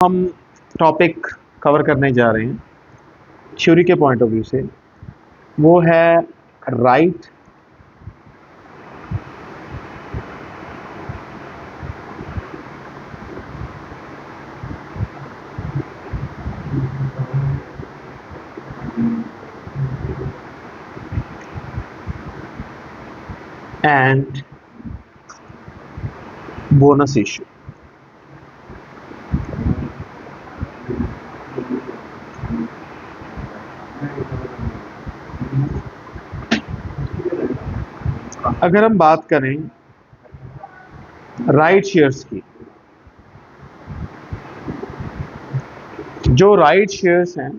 हम topic cover करने जा रहे हैं थ्योरी के पॉइंट ऑफ व्यू से, वो है राइट एंड बोनस इशू। अगर हम बात करें राइट शेयर्स की, जो राइट शेयर्स हैं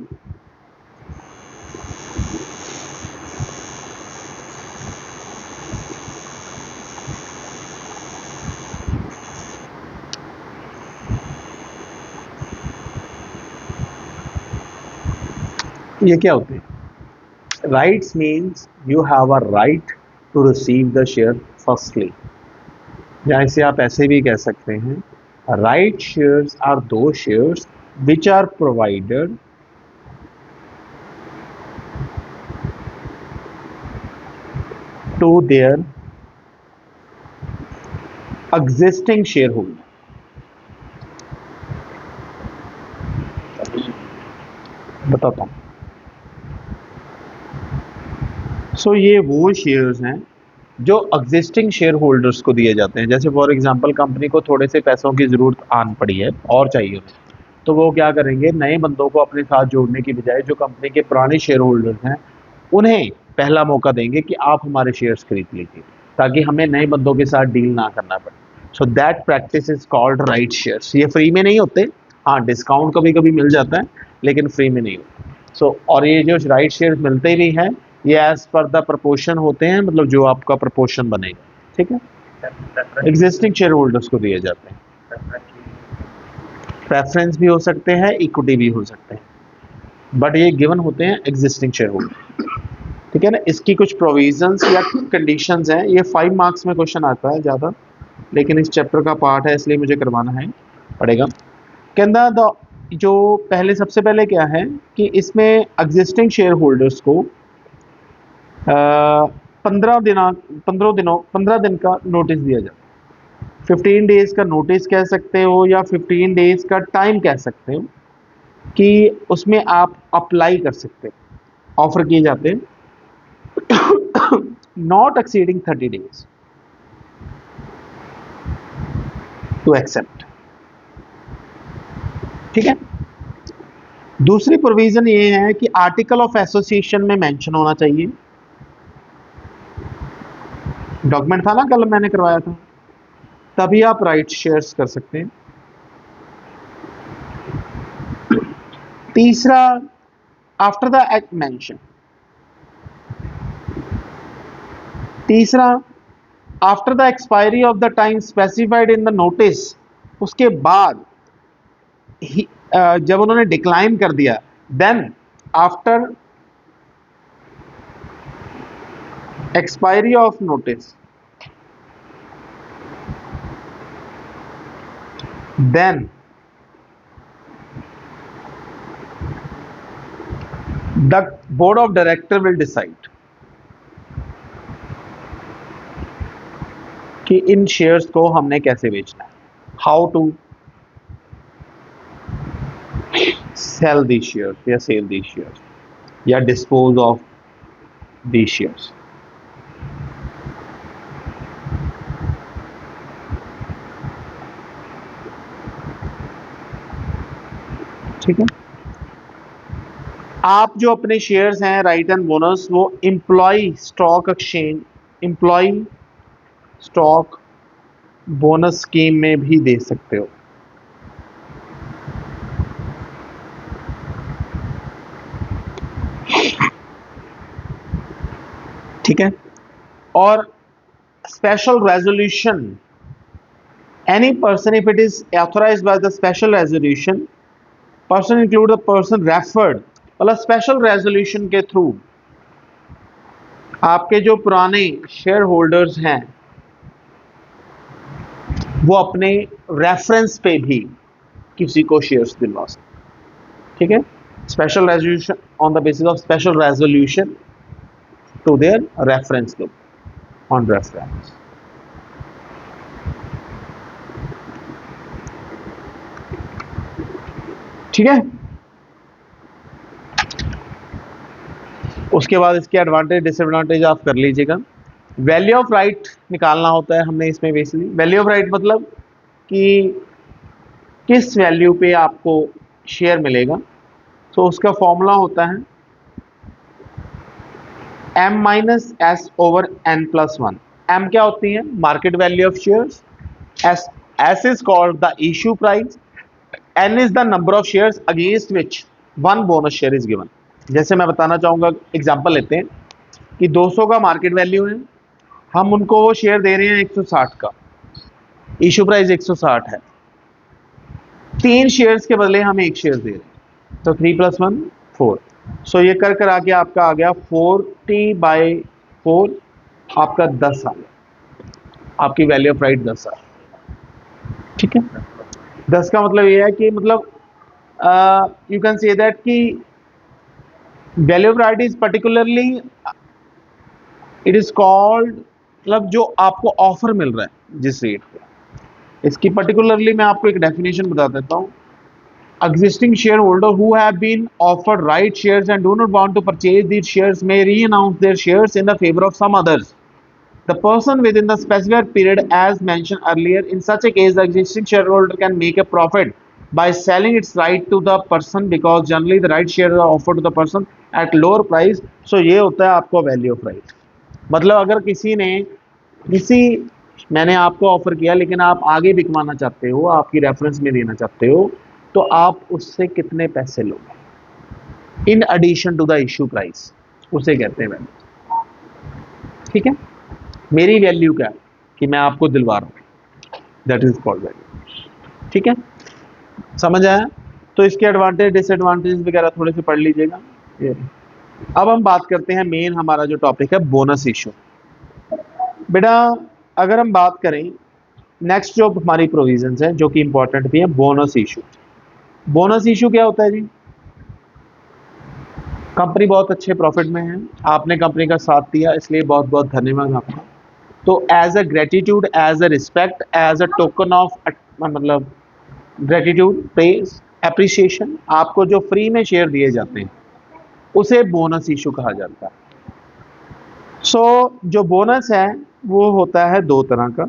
ये क्या होते हैं? Rights means you have a right to receive the share firstly, या इसे आप ऐसे भी कह सकते हैं, राइट शेयर्स आर दो shares which are provided to their existing shareholder। बताता हूं। ये वो शेयर्स हैं जो एग्जिस्टिंग शेयर होल्डर्स को दिए जाते हैं। जैसे फॉर एग्जांपल कंपनी को थोड़े से पैसों की जरूरत आन पड़ी है और चाहिए उन्हें, तो वो क्या करेंगे, नए बंदों को अपने साथ जोड़ने की बजाय जो कंपनी के पुराने शेयर होल्डर्स हैं उन्हें पहला मौका देंगे कि आप हमारे शेयर्स खरीद लीजिए, ताकि हमें नए बंदों के साथ डील ना करना पड़े। So that practice is called right shares. ये फ्री में नहीं होते, हाँ डिस्काउंट कभी कभी मिल जाता है, लेकिन फ्री में नहीं होता। और ये जो राइट शेयर्स मिलते भी हैं ये एज पर द प्रपोर्शन होते हैं, मतलब जो आपका प्रपोर्शन बनेगा, ठीक है, एग्जिस्टिंग शेयर होल्डर्स को दिए जाते हैं। प्रेफरेंस भी हो सकते हैं, इक्विटी भी हो सकते हैं, बट ये गिवन होते हैं एग्जिस्टिंग शेयर होल्डर, ठीक है ना। इसकी कुछ प्रोविजंस या कंडीशंस हैं, ये 5 मार्क्स में क्वेश्चन आता है ज़्यादा, लेकिन इस चैप्टर का पार्ट है इसलिए मुझे करवाना है पड़ेगा। कहना द जो पहले सबसे पहले क्या है कि इसमें एग्जिस्टिंग शेयर होल्डर्स को 15 दिन का नोटिस दिया जाता है। 15 डेज का नोटिस कह सकते हो या 15 डेज का टाइम कह सकते हो कि उसमें आप अप्लाई कर सकते हो, ऑफर किए जाते हैं, not exceeding 30 days to accept, ठीक है। दूसरी प्रोविजन ये है कि आर्टिकल ऑफ एसोसिएशन में मेंशन होना चाहिए। डॉक्यूमेंट था ना कल मैंने करवाया था, तभी आप राइट शेयर्स कर सकते हैं। तीसरा, आफ्टर द एक्ट मेंशन, तीसरा after the expiry of the time specified in the notice, उसके बाद जब उन्होंने डिक्लाइन कर दिया, then after expiry of notice, then the board of director will decide कि इन शेयर्स को हमने कैसे बेचना है, how to sell the shares या सेल दी शेयर्स या डिस्पोज ऑफ दी शेयर्स। ठीक है। आप जो अपने शेयर्स हैं राइट एंड बोनस, वो employ stock exchange, employ stock bonus scheme में भी दे सकते हो, ठीक है। और special resolution, any person if it is authorised by the special resolution, person include the person referred, मतलब स्पेशल रेजोल्यूशन के थ्रू आपके जो पुराने शेयर होल्डर्स हैं वो अपने रेफरेंस पे भी किसी को शेयर्स दिलवा सकते हैं, ठीक है। Special resolution on the basis of special resolution to their reference group on reference. ठीक है। उसके बाद इसके एडवांटेज डिसएडवांटेज आप कर लीजिएगा। वैल्यू ऑफ राइट निकालना होता है हमने इसमें बेसिकली। वैल्यू ऑफ राइट मतलब कि किस वैल्यू पे आपको शेयर मिलेगा। तो उसका फॉर्मूला होता है m minus S over n plus one. m क्या होती है? Market value of shares. s is called the issue price. n is the number of shares against which one bonus share is given. जैसे मैं बताना चाहूंगा, example लेते हैं कि 200 का मार्केट वैल्यू है, हम उनको वो शेयर दे रहे हैं 160 का, इश्यू प्राइस 160 है, 3 शेयर्स के बदले हम 1 शेयर दे रहे हैं, तो 3 + 1 4। सो ये कर आके आपका आ गया 40/4, आपका 10 आ गया, आपकी वैल्यू ऑफ राइट 10 आ गया। ठीक है। 10 का मतलब ये है कि मतलब यू कैन से दैट कि value of right is particularly it is called, मतलब जो आपको ऑफर मिल रहा है जिस रेट पे। इसकी पर्टिकुलरली मैं आपको एक डेफिनेशन बता देता हूँ। Existing shareholder who have been offered right shares and do not want to purchase these shares may re-announce their shares in the favor of some others. The person within the specified period as mentioned earlier. In such a case, the existing shareholder can make a profit by selling its right to the person because generally the right shares are offered to the person at lower price. So ये होता है आपको value of right। मतलब अगर मैंने आपको offer किया लेकिन आप आगे बिकवाना चाहते हो, आपकी रेफरेंस में देना चाहते हो, तो आप उससे कितने पैसे लोगे in addition to the issue price, उसे कहते हैं वैल्यू। ठीक है। मेरी वैल्यू क्या है कि मैं आपको दिलवा रहा हूं, दैट इज कॉल्ड वैल्यू। ठीक है, समझ आया? तो इसके एडवांटेज डिसएडवांटेज वगैरह थोड़े से पढ़ लीजिएगा। अब हम बात करते हैं मेन हमारा जो टॉपिक है बोनस इशू। बेटा अगर हम बात करें नेक्स्ट जो हमारी प्रोविजंस है जो कि इंपॉर्टेंट भी है, बोनस इशू। बोनस इशू क्या होता है जी? कंपनी बहुत अच्छे प्रॉफिट में है, आपने कंपनी का साथ दिया, इसलिए बहुत बहुत धन्यवाद आपका। तो as a gratitude, as a respect, as a token of मतलब ग्रेटिट्यूड, प्रेज, एप्रिसिएशन, आपको जो फ्री में शेयर दिए जाते हैं उसे बोनस इशू कहा जाता है। सो जो बोनस है वो होता है 2 तरह का।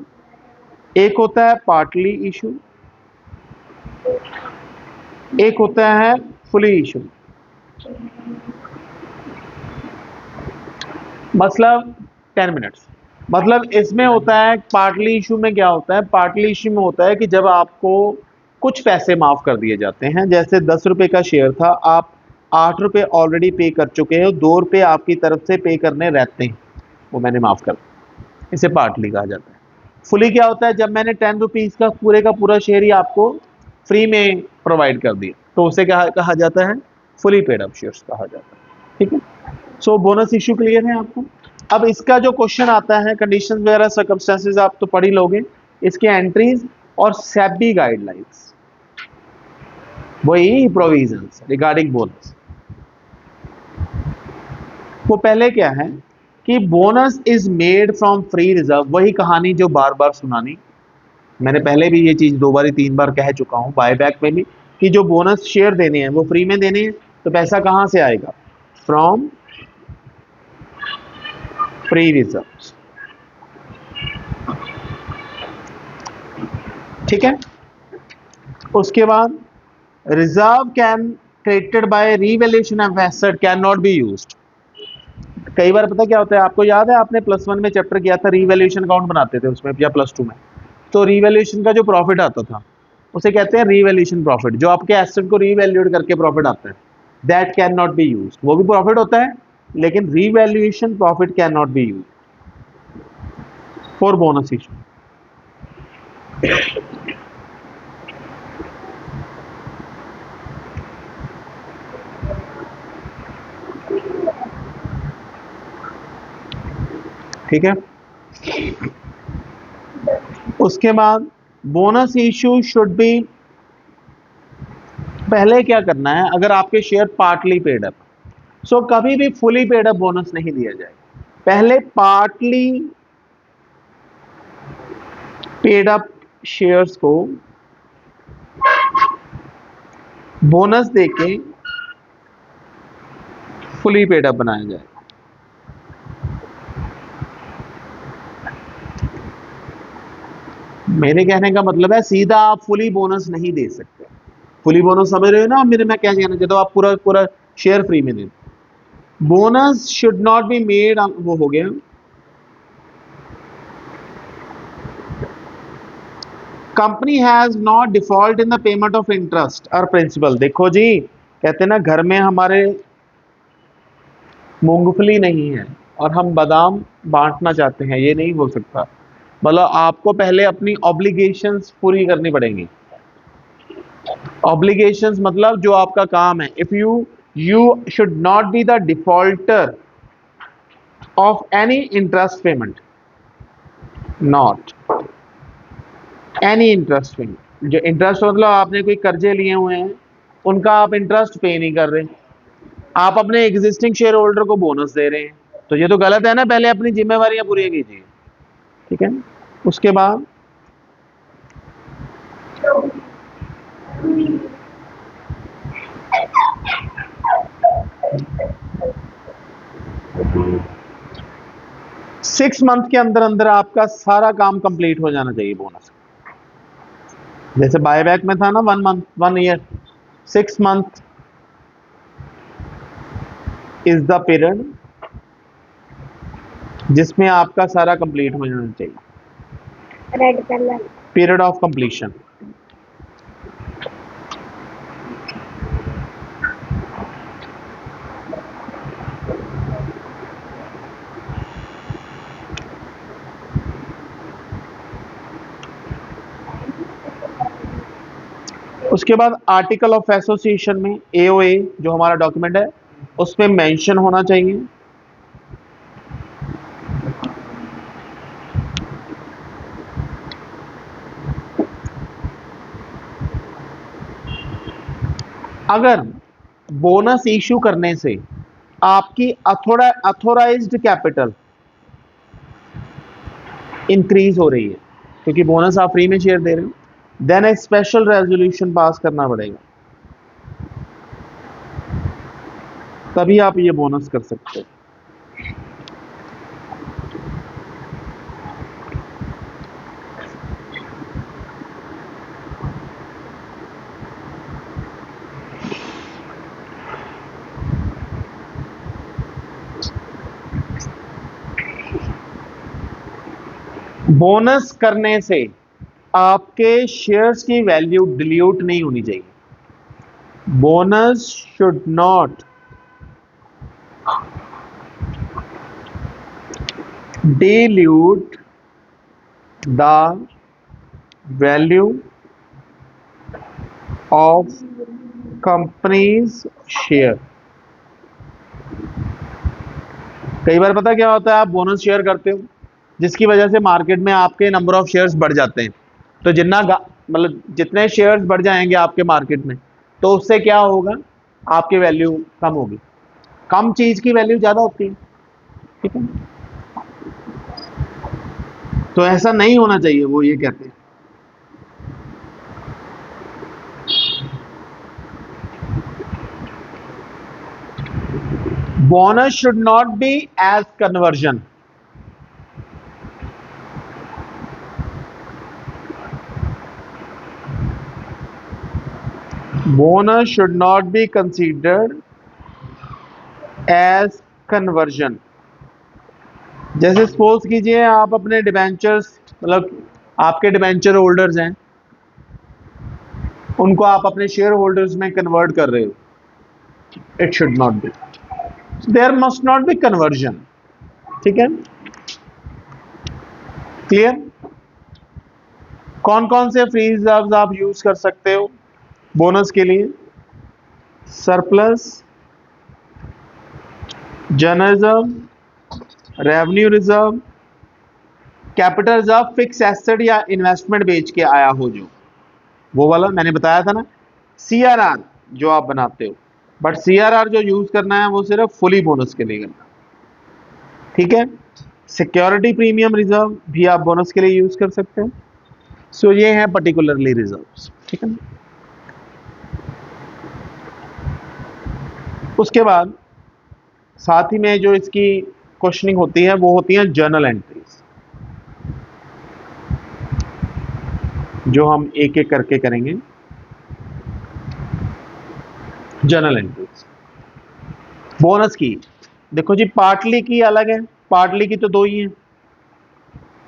एक होता है पार्टली इशू, एक होता है फुली इशू। मतलब 10 मिनट्स। मतलब इसमें होता है पार्टली इशू में क्या होता है? पार्टली इशू में होता है कि जब आपको कुछ पैसे माफ कर दिए जाते हैं, जैसे 10 रुपए का शेयर था, आप 8 रुपए ऑलरेडी पे कर चुके हैं, 2 रुपए आपकी तरफ से पे करने रहते हैं, वो मैंने माफ कर दिया, इसे पार्टली कहा जाता है। फुली क्या होता है? जब मैंने 10 रुपीज का पूरा शेयर ही आपको फ्री में प्रोवाइड कर दिया, तो उसे क्या कहा जाता है? फुली पेड अप शेयर्स कहा जाता है। ठीक है। सो बोनस इशू क्लियर है आपको? अब इसका जो क्वेश्चन आता है, कंडीशंस वगैरह सर्कमस्टेंसेस आप तो पढ़ ही लोगे, इसके एंट्रीज और सेबी गाइडलाइंस, वही प्रोविजंस रिगार्डिंग बोनस। वो पहले क्या है कि bonus is made from free reserve. वही कहानी जो बार बार सुनानी, मैंने पहले भी ये चीज 2 बार 3 बार कह चुका हूं, बायबैक में भी, कि जो बोनस शेयर देने हैं वो फ्री में देने हैं, तो पैसा कहां से आएगा? From free reserve. ठीक है। उसके बाद reserve can created by revaluation of asset can not be used. कई बार पता क्या होता है, आपको याद है आपने +1 में चैप्टर किया था, रीवैल्यूएशन अकाउंट बनाते थे उसमें, या +2 में, तो रीवैल्यूएशन का जो प्रॉफिट आता था उसे कहते हैं रीवैल्यूएशन प्रॉफिट। जो आपके एसेट को रीवैल्यूएट करके प्रॉफिट आता है, that can not be used. वो भी प्रॉफिट होता है लेकिन revaluation profit can not be used for bonus issue. ठीक है। उसके बाद बोनस इशू शुड बी पहले क्या करना है, अगर आपके शेयर पार्टली पेड अप, सो कभी भी फुली पेड अप बोनस नहीं दिया जाएगा, पहले पार्टली पेड अप शेयर्स को बोनस देके फुली पेड अप बनाया जाएगा। मेरे कहने का मतलब है सीधा आप फुली बोनस नहीं दे सकते। फुली बोनस समझ रहे हो ना मेरे, मैं क्या कहना चाहता हूं, आप पूरा पूरा शेयर फ्री में दे। Bonus should not be made, वो हो गया। Company has not default in the payment of interest और प्रिंसिपल। देखो जी, कहते हैं ना घर में हमारे मूंगफली नहीं है और हम बादाम बांटना चाहते हैं, ये नहीं हो सकता। मतलब आपको पहले अपनी ऑब्लिगेशंस पूरी करनी पड़ेंगी। ऑब्लिगेशंस मतलब जो आपका काम है। If you should not be the defaulter of any interest payment, not any interest payment. जो इंटरेस्ट मतलब आपने कोई कर्जे लिए हुए हैं, उनका आप इंटरेस्ट पे नहीं कर रहे, आप अपने एग्जिस्टिंग शेयर होल्डर को बोनस दे रहे हैं, तो ये तो गलत है ना। पहले अपनी जिम्मेवारियां पूरी कीजिए, ठीक है। उसके बाद सिक्स मंथ के अंदर अंदर आपका सारा काम कंप्लीट हो जाना चाहिए बोनस। जैसे बायबैक में था ना, 1 month 1 year, 6 month is the period जिसमें आपका सारा कंप्लीट हो जाना चाहिए। Red colour period of completion. उसके बाद आर्टिकल ऑफ एसोसिएशन में एओए जो हमारा डॉक्यूमेंट है उसमें मेंशन होना चाहिए। अगर बोनस इशू करने से आपकी अथोराइज्ड कैपिटल इंक्रीज हो रही है, क्योंकि बोनस आप फ्री में शेयर दे रहे हो, देन एक स्पेशल रेजोल्यूशन पास करना पड़ेगा, तभी आप ये बोनस कर सकते हो। बोनस करने से आपके शेयर्स की वैल्यू डिल्यूट नहीं होनी चाहिए। Bonus should not dilute the value of company's share। कई बार पता क्या होता है, आप बोनस शेयर करते हो जिसकी वजह से मार्केट में आपके नंबर ऑफ शेयर्स बढ़ जाते हैं, तो मतलब जितने शेयर्स बढ़ जाएंगे आपके मार्केट में, तो उससे क्या होगा, आपकी वैल्यू कम होगी। कम चीज की वैल्यू ज्यादा होती है, ठीक है। तो ऐसा नहीं होना चाहिए, वो ये कहते हैं। Bonus should not be as conversion. Bonus should not be considered as conversion. जैसे सपोज कीजिए आप अपने डिबेंचर्स, मतलब आपके डिबेंचर होल्डर्स हैं, उनको आप अपने शेयर होल्डर्स में कन्वर्ट कर रहे हो, it should not be, there must not be conversion, ठीक है। क्लियर। कौन कौन से फ्री रिजर्व्स आप यूज कर सकते हो बोनस के लिए? Surplus, general reserve, revenue reserve, capital reserve, fix asset या इन्वेस्टमेंट बेच के आया हो जो, वो वाला मैंने बताया था ना। सीआरआर जो आप बनाते हो, बट सीआरआर जो यूज करना है वो सिर्फ फुली बोनस के लिए करना, ठीक है। सिक्योरिटी प्रीमियम रिजर्व भी आप बोनस के लिए यूज कर सकते हैं। सो ये है पर्टिकुलरली रिजर्व्स, ठीक है ना। उसके बाद साथ ही में जो इसकी क्वेश्चनिंग होती है वो होती है जर्नल एंट्रीज, जो हम एक एक करके करेंगे। जर्नल एंट्रीज बोनस की, देखो जी पार्टली की अलग है, पार्टली की तो दो ही है,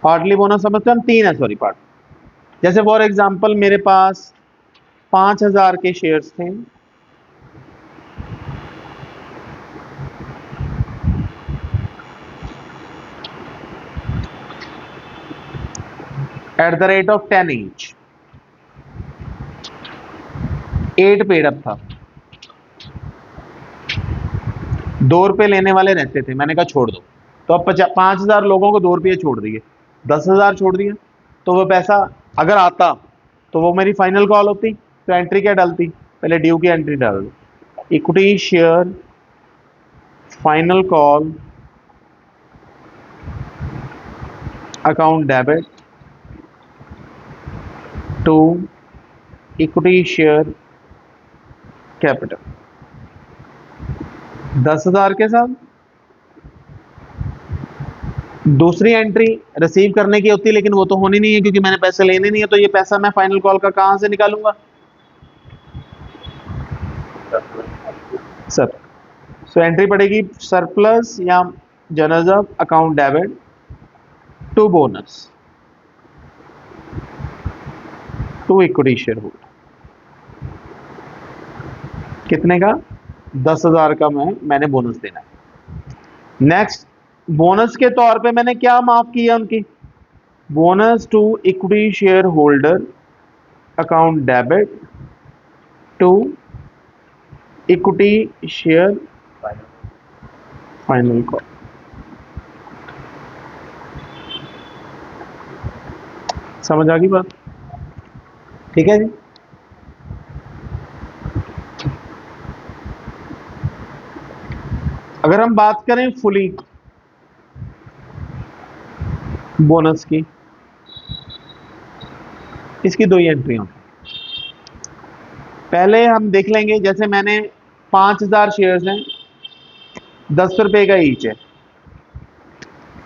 पार्टली बोनस समझते हैं हम, तीन है सॉरी पार्ट। जैसे फॉर एग्जांपल मेरे पास 5,000 के शेयर्स थे, at the rate of 10 each, 8 paid up था, 2 रुपए लेने वाले रहते थे, मैंने कहा छोड़ दो, तो अब 5,000 लोगों को 2 रुपये छोड़ दिए, 10,000 छोड़ दिए, तो वो पैसा अगर आता तो वो मेरी फाइनल कॉल होती, तो एंट्री क्या डालती, पहले ड्यू की एंट्री डाल दो, equity share final call account debit to equity share capital, 10,000 के साथ। दूसरी एंट्री रिसीव करने की होती है, लेकिन वो तो होनी नहीं है क्योंकि मैंने पैसे लेने नहीं है, तो ये पैसा मैं फाइनल कॉल का कहां से निकालूंगा सर। सो एंट्री पड़ेगी सरप्लस या general reserve account debit to bonus to equity share holder, कितने का, 10,000 का मैंने बोनस देना है। नेक्स्ट, बोनस के तौर पे मैंने क्या माफ किया उनकी, bonus to equity share holder account debit to equity share final call. समझ आ गई बात, ठीक है जी। अगर हम बात करें फुली बोनस की, इसकी दो ही एंट्री होंगी। पहले हम देख लेंगे, जैसे मैंने 5,000 शेयर्स हैं, 10 रुपए का ईच है,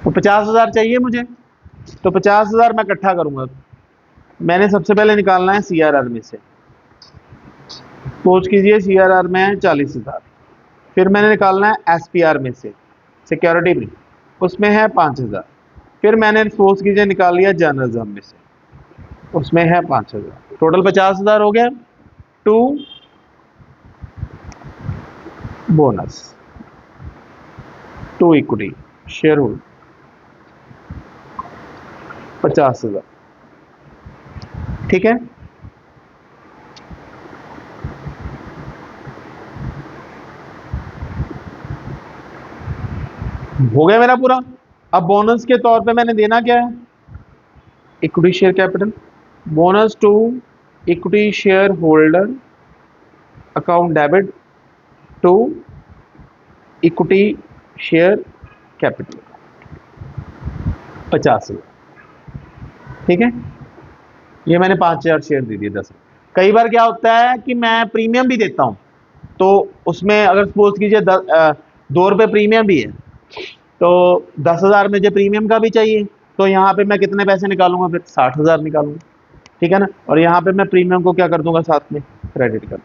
तो 50,000 चाहिए मुझे, तो 50,000 मैं इकट्ठा करूंगा। मैंने सबसे पहले निकालना है सीआरआर में से, सोच कीजिए सीआरआर में है 40,000, फिर मैंने निकालना है एसपीआर में से, सिक्योरिटी में, उसमें है 5,000, फिर मैंने सोच कीजिए निकाल लिया जनरल रिजर्व में से, उसमें है 5,000, टोटल 50,000 हो गया। To bonus to equity share holder 50,000, ठीक है। हो गया मेरा पूरा। अब बोनस के तौर पे मैंने देना क्या है, equity share capital, bonus to equity share holder account debit to equity share capital 50,000, ठीक है। ये मैंने 5,000 शेयर दे दिए 10। कई बार क्या होता है कि मैं प्रीमियम भी देता हूं, तो उसमें अगर सपोज कीजिए 2 रुपए प्रीमियम भी है, तो 10,000 मुझे प्रीमियम का भी चाहिए, तो यहाँ पे मैं कितने पैसे निकालूंगा, फिर 60,000 निकालूंगा, ठीक है ना। और यहाँ पे मैं प्रीमियम को क्या कर दूंगा, साथ में क्रेडिट कर,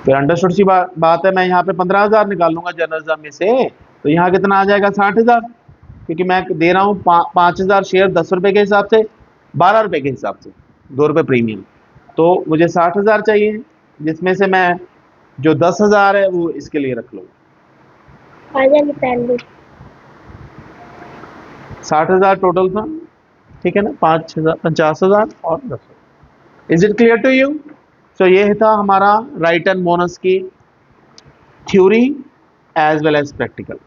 फिर अंडरस्टूड सी बात है, मैं यहाँ पे 15,000 निकाल लूंगा जनरल रिजर्व में से, तो यहाँ कितना आ जाएगा 60,000, क्योंकि मैं दे रहा हूँ 5,000 शेयर 10 रुपए के हिसाब से, 12 रुपए के हिसाब से, 2 रुपए प्रीमियम, तो मुझे 60,000 चाहिए, जिसमें से मैं जो 10,000 है वो इसके लिए रख लूंगा। 60,000 टोटल था, ठीक है ना, 5,000 50,000 और 10,000। Is it clear to you. So ये था हमारा राइट एंड बोनस की theory as well as practical.